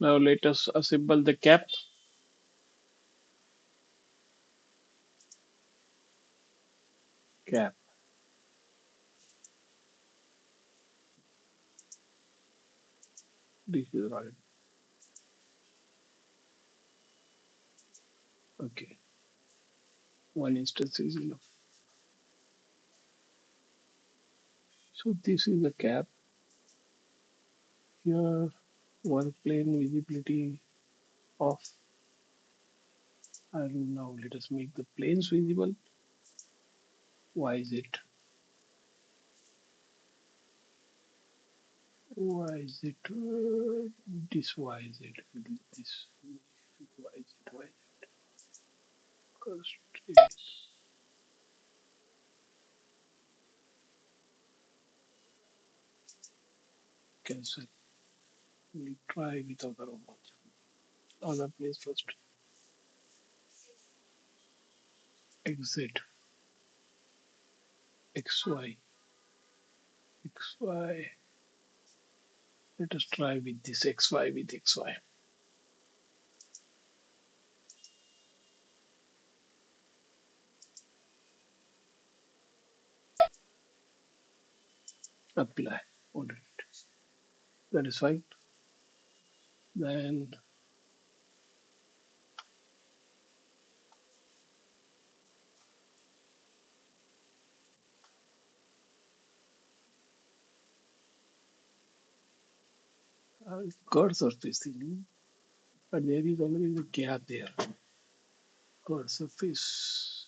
Now let us assemble the cap. Cap. This is right. Okay. One instance is enough. So this is the cap. Here, one plane visibility off. And now let us make the planes visible. Why is it? Why is it? This why is it? This why is it? Why? Constraints. Cancel. We'll try with other one. Other place first. Exit. XY. XY. Let us try with this XY with XY. Apply. Alright. That is fine. Then curve surface thing. But there is already a gap there. Curve surface.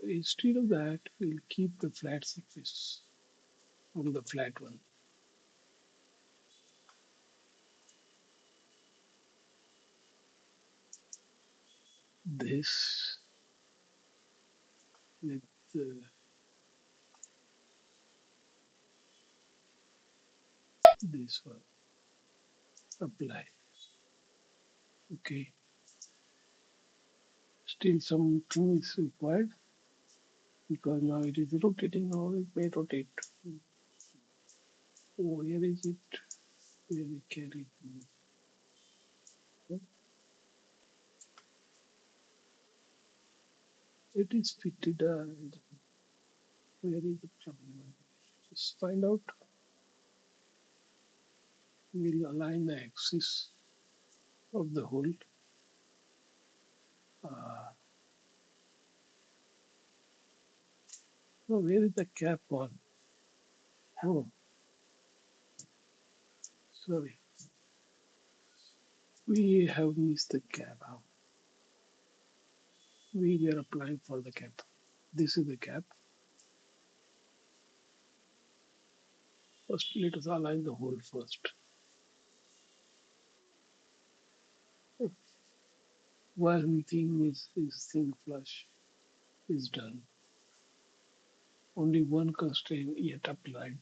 Instead of that, we'll keep the flat surface on the flat one. This with this one. Apply. Okay. Still something is required because now it is rotating. Now it may rotate. Oh, where is it? Where we carry it? It is fitted. Where is the problem? Just find out. We'll align the axis of the hole. Uh, no, where is the cap on? Oh, sorry. We have missed the cap out. We were applying for the cap. This is the cap. First, let us align the hole first. One thing is thing flush is done. Only one constraint yet applied.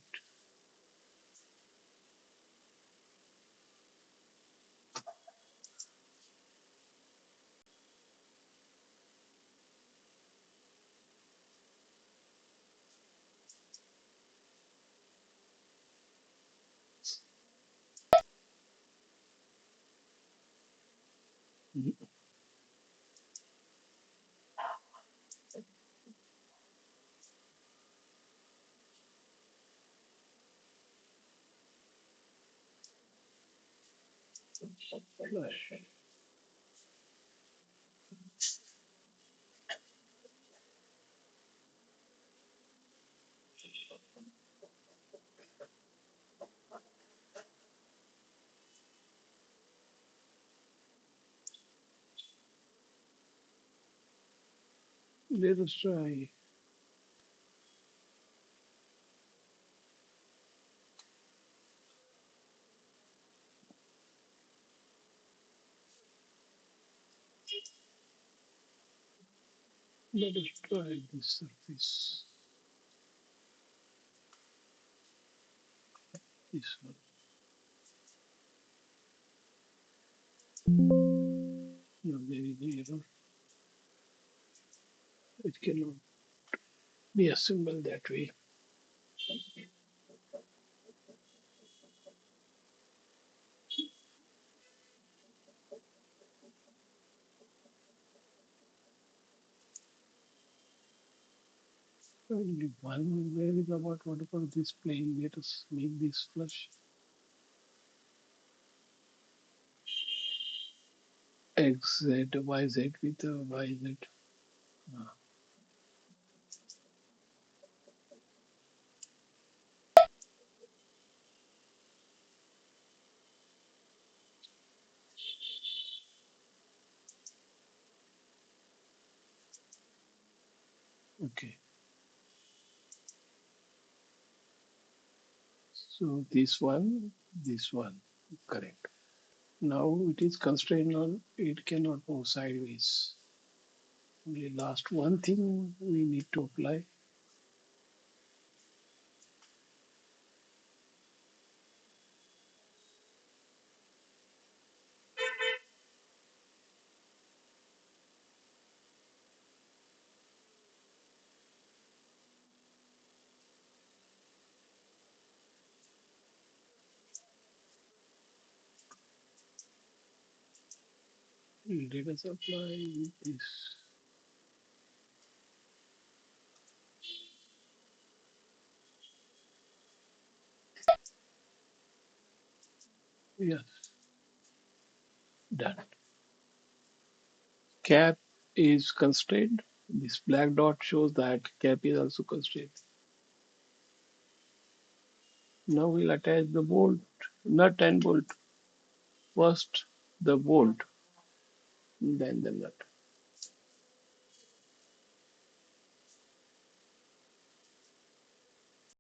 Flush. Let us try. Let us try this surface. This one. No, there is an error. It cannot be assembled that way. Only one where is about what about this plane? Let us make this flush. X, Z, Y, Z with Y, Z. Ah, okay. So this one, correct. Now it is constrained on it cannot move sideways. Only last one thing we need to apply. Let us apply this. Yes, done. Cap is constrained. This black dot shows that cap is also constrained. Now we'll attach the bolt, nut and bolt. First the bolt, then the nut.